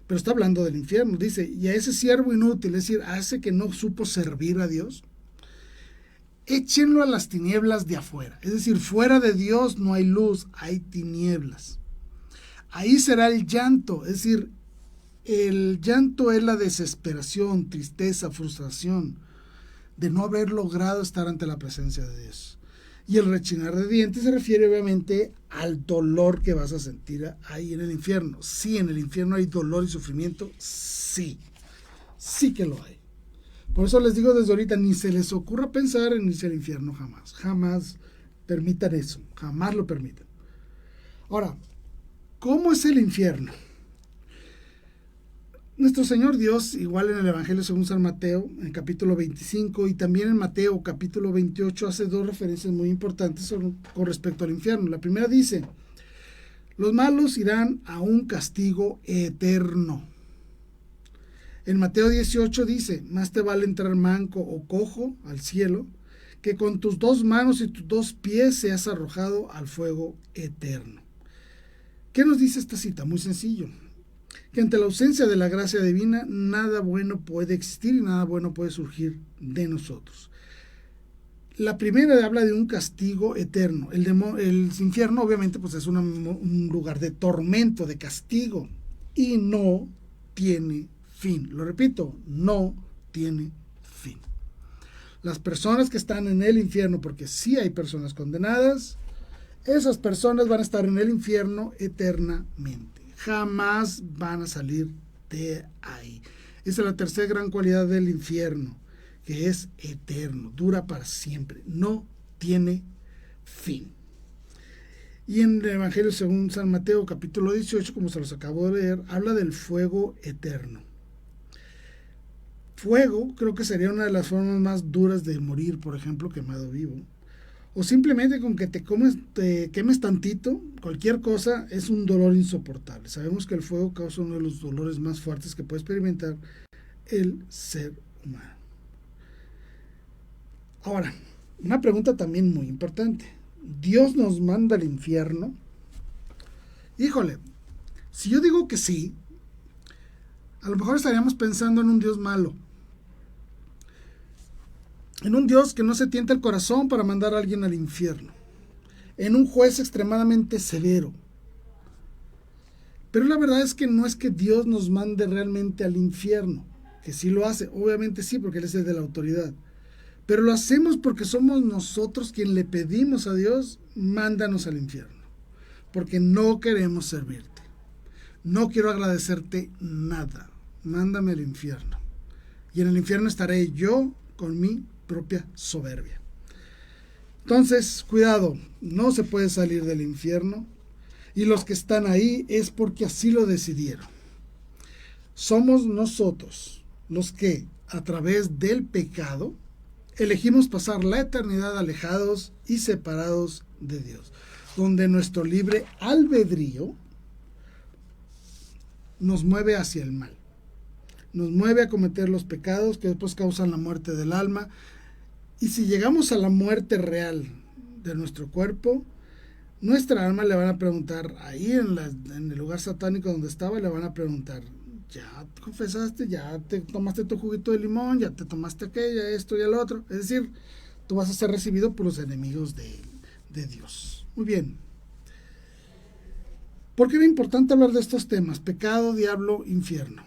pero está hablando del infierno. Dice, y a ese siervo inútil, es decir, a ese que no supo servir a Dios, échenlo a las tinieblas de afuera. Es decir, fuera de Dios no hay luz, hay tinieblas. Ahí será el llanto, es decir, el llanto es la desesperación, tristeza, frustración de no haber logrado estar ante la presencia de Dios. Y el rechinar de dientes se refiere obviamente al dolor que vas a sentir ahí en el infierno. Sí, en el infierno hay dolor y sufrimiento, sí, sí que lo hay. Por eso les digo desde ahorita, ni se les ocurra pensar en irse al infierno jamás. Jamás permitan eso, jamás lo permitan. Ahora, ¿cómo es el infierno? Nuestro Señor Dios, igual en el Evangelio según San Mateo, en el capítulo 25, y también en Mateo capítulo 28, hace dos referencias muy importantes con respecto al infierno. La primera dice, los malos irán a un castigo eterno. En Mateo 18 dice, más te vale entrar manco o cojo al cielo, que con tus 2 manos y tus 2 pies seas arrojado al fuego eterno. ¿Qué nos dice esta cita? Muy sencillo, que ante la ausencia de la gracia divina, nada bueno puede existir y nada bueno puede surgir de nosotros. La primera habla de un castigo eterno. El infierno obviamente pues es un lugar de tormento, de castigo, y no tiene fin. Lo repito, no tiene fin. Las personas que están en el infierno, porque sí hay personas condenadas, esas personas van a estar en el infierno eternamente. Jamás van a salir de ahí. Esa es la tercera gran cualidad del infierno, que es eterno, dura para siempre, no tiene fin. Y en el Evangelio según San Mateo, capítulo 18, como se los acabo de leer, habla del fuego eterno. Fuego creo que sería una de las formas más duras de morir, por ejemplo, quemado vivo. O simplemente con que te quemes tantito, cualquier cosa, es un dolor insoportable. Sabemos que el fuego causa uno de los dolores más fuertes que puede experimentar el ser humano. Ahora, una pregunta también muy importante. ¿Dios nos manda al infierno? Híjole, si yo digo que sí, a lo mejor estaríamos pensando en un Dios malo. En un Dios que no se tienta el corazón para mandar a alguien al infierno. En un juez extremadamente severo. Pero la verdad es que no es que Dios nos mande realmente al infierno. Que sí lo hace, obviamente sí, porque Él es el de la autoridad. Pero lo hacemos porque somos nosotros quien le pedimos a Dios, mándanos al infierno. Porque no queremos servirte. No quiero agradecerte nada. Mándame al infierno. Y en el infierno estaré yo con mi propia soberbia. Entonces, cuidado, no se puede salir del infierno. Y los que están ahí es porque así lo decidieron. Somos nosotros los que, a través del pecado, elegimos pasar la eternidad alejados y separados de Dios, donde nuestro libre albedrío nos mueve hacia el mal, nos mueve a cometer los pecados que después causan la muerte del alma. Y si llegamos a la muerte real de nuestro cuerpo, nuestra alma le van a preguntar, ahí en el lugar satánico donde estaba, le van a preguntar, ya te confesaste, ya te tomaste tu juguito de limón, ya te tomaste aquella, esto y el otro. Es decir, tú vas a ser recibido por los enemigos de Dios. Muy bien. ¿Por qué era importante hablar de estos temas? Pecado, diablo, infierno.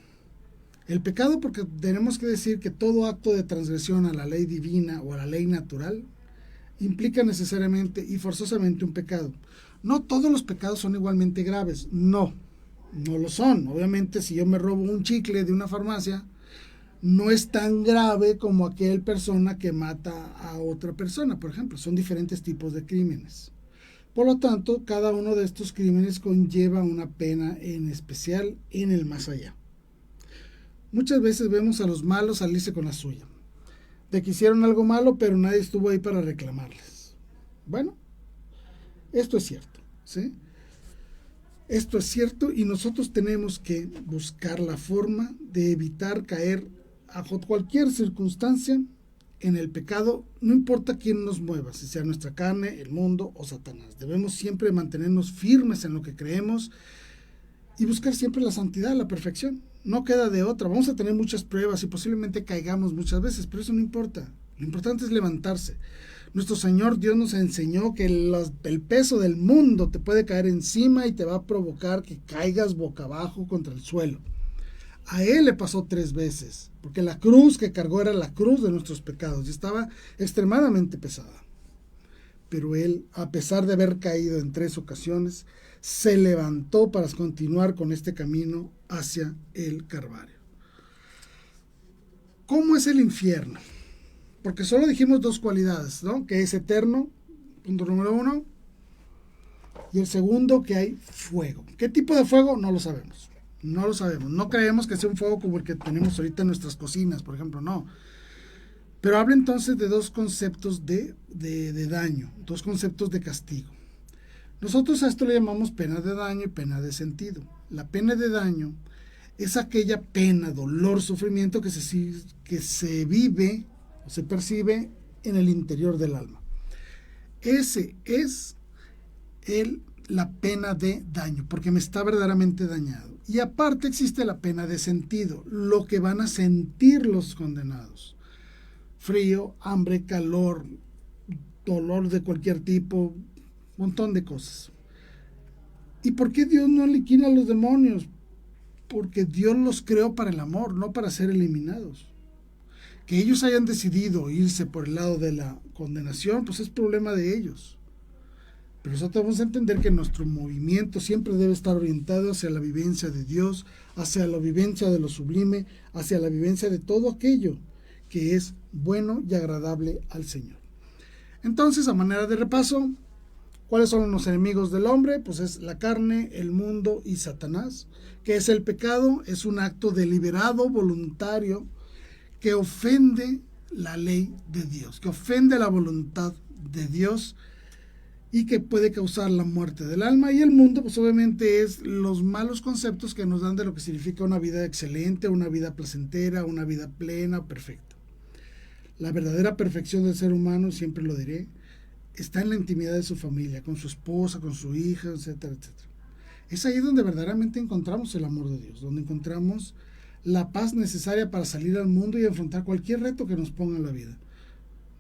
El pecado porque tenemos que decir que todo acto de transgresión a la ley divina o a la ley natural implica necesariamente y forzosamente un pecado. No todos los pecados son igualmente graves, no lo son. Obviamente, si yo me robo un chicle de una farmacia, no es tan grave como aquel persona que mata a otra persona, por ejemplo. Son diferentes tipos de crímenes. Por lo tanto, cada uno de estos crímenes conlleva una pena en especial en el más allá. Muchas veces vemos a los malos salirse con la suya, de que hicieron algo malo, pero nadie estuvo ahí para reclamarles. Bueno, esto es cierto, ¿sí? Esto es cierto y nosotros tenemos que buscar la forma de evitar caer bajo cualquier circunstancia en el pecado, no importa quién nos mueva, si sea nuestra carne, el mundo o Satanás. Debemos siempre mantenernos firmes en lo que creemos y buscar siempre la santidad, la perfección. No queda de otra. Vamos a tener muchas pruebas y posiblemente caigamos muchas veces, pero eso no importa. Lo importante es levantarse. Nuestro Señor Dios nos enseñó que el peso del mundo te puede caer encima y te va a provocar que caigas boca abajo contra el suelo. A Él le pasó 3 veces, porque la cruz que cargó era la cruz de nuestros pecados y estaba extremadamente pesada. Pero Él, a pesar de haber caído en 3 ocasiones, se levantó para continuar con este camino hacia el Calvario. ¿Cómo es el infierno? Porque solo dijimos 2 cualidades, ¿no? Que es eterno, punto número 1. Y el segundo, que hay fuego. ¿Qué tipo de fuego? No lo sabemos. No lo sabemos. No creemos que sea un fuego como el que tenemos ahorita en nuestras cocinas, por ejemplo, no. Pero habla entonces de 2 conceptos de daño, 2 conceptos de castigo. Nosotros a esto le llamamos pena de daño y pena de sentido. La pena de daño es aquella pena, dolor, sufrimiento que se vive o se percibe en el interior del alma. Ese es la pena de daño, porque me está verdaderamente dañado. Y aparte existe la pena de sentido, lo que van a sentir los condenados. Frío, hambre, calor, dolor de cualquier tipo, un montón de cosas. ¿Y por qué Dios no liquida a los demonios? Porque Dios los creó para el amor, no para ser eliminados. Que ellos hayan decidido irse por el lado de la condenación, pues es problema de ellos. Pero nosotros vamos a entender que nuestro movimiento siempre debe estar orientado hacia la vivencia de Dios, hacia la vivencia de lo sublime, hacia la vivencia de todo aquello que es bueno y agradable al Señor. Entonces, a manera de repaso, ¿cuáles son los enemigos del hombre? Pues es la carne, el mundo y Satanás. ¿Qué es el pecado? Es un acto deliberado, voluntario, que ofende la ley de Dios, que ofende la voluntad de Dios y que puede causar la muerte del alma. Y el mundo, pues obviamente es los malos conceptos que nos dan de lo que significa una vida excelente, una vida placentera, una vida plena, perfecta. La verdadera perfección del ser humano, siempre lo diré, está en la intimidad de su familia, con su esposa, con su hija, etcétera, etcétera. Es ahí donde verdaderamente encontramos el amor de Dios, donde encontramos la paz necesaria para salir al mundo y enfrentar cualquier reto que nos ponga en la vida.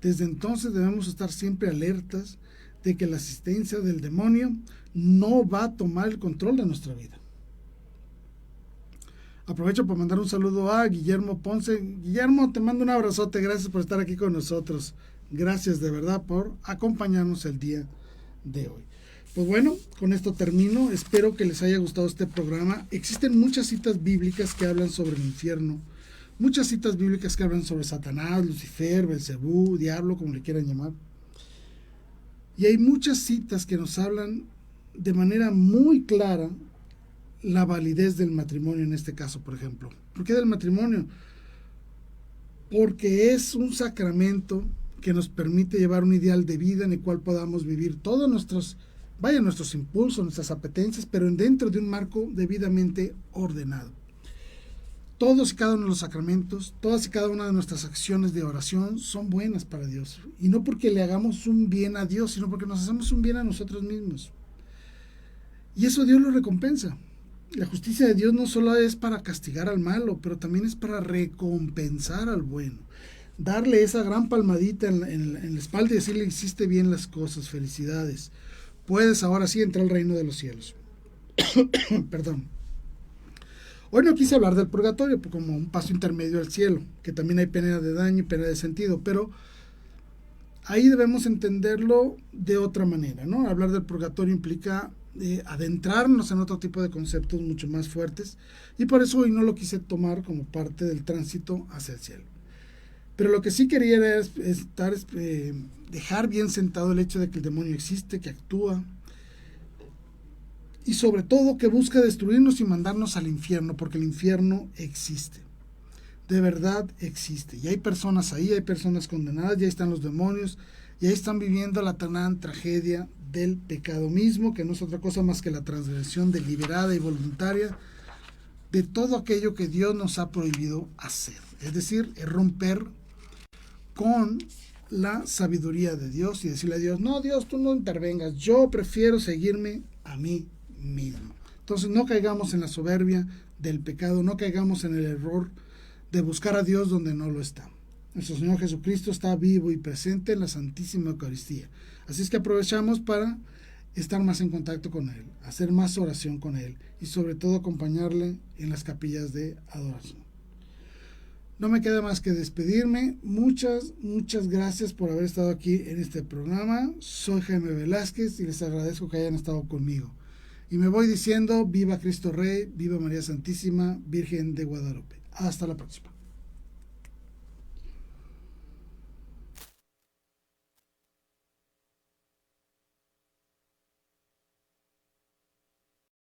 Desde entonces debemos estar siempre alertas de que la asistencia del demonio no va a tomar el control de nuestra vida. Aprovecho para mandar un saludo a Guillermo Ponce. Guillermo, te mando un abrazote, gracias por estar aquí con nosotros. Gracias de verdad por acompañarnos el día de hoy. Pues bueno, con esto termino. Espero que les haya gustado este programa. Existen muchas citas bíblicas que hablan sobre el infierno, muchas citas bíblicas que hablan sobre Satanás, Lucifer, Belcebú, diablo, como le quieran llamar. Y hay muchas citas que nos hablan de manera muy clara la validez del matrimonio en este caso, por ejemplo. ¿Por qué del matrimonio? Porque es un sacramento que nos permite llevar un ideal de vida en el cual podamos vivir todos nuestros impulsos, nuestras apetencias, pero dentro de un marco debidamente ordenado. Todos y cada uno de los sacramentos, todas y cada una de nuestras acciones de oración son buenas para Dios. Y no porque le hagamos un bien a Dios, sino porque nos hacemos un bien a nosotros mismos. Y eso Dios lo recompensa. La justicia de Dios no solo es para castigar al malo, pero también es para recompensar al bueno. Darle esa gran palmadita en la espalda y decirle: hiciste bien las cosas, felicidades. Puedes ahora sí entrar al reino de los cielos. Perdón. Hoy no quise hablar del purgatorio como un paso intermedio al cielo, que también hay pena de daño y pena de sentido, pero ahí debemos entenderlo de otra manera, ¿no? Hablar del purgatorio implica adentrarnos en otro tipo de conceptos mucho más fuertes, y por eso hoy no lo quise tomar como parte del tránsito hacia el cielo. Pero lo que sí quería era dejar bien sentado el hecho de que el demonio existe, que actúa, y sobre todo que busca destruirnos y mandarnos al infierno, porque el infierno existe. De verdad existe. Y hay personas ahí, hay personas condenadas, y ahí están los demonios, y ahí están viviendo la tan tragedia del pecado mismo, que no es otra cosa más que la transgresión deliberada y voluntaria de todo aquello que Dios nos ha prohibido hacer. Es decir, romper con la sabiduría de Dios y decirle a Dios: no, Dios, tú no intervengas, yo prefiero seguirme a mí mismo. Entonces no caigamos en la soberbia del pecado, no caigamos en el error de buscar a Dios donde no lo está. Nuestro Señor Jesucristo está vivo y presente en la Santísima Eucaristía. Así es que aprovechamos para estar más en contacto con Él, hacer más oración con Él y sobre todo acompañarle en las capillas de adoración. No me queda más que despedirme. Muchas gracias por haber estado aquí en este programa. Soy Jaime Velázquez y les agradezco que hayan estado conmigo. Y me voy diciendo: viva Cristo Rey, viva María Santísima, Virgen de Guadalupe. Hasta la próxima.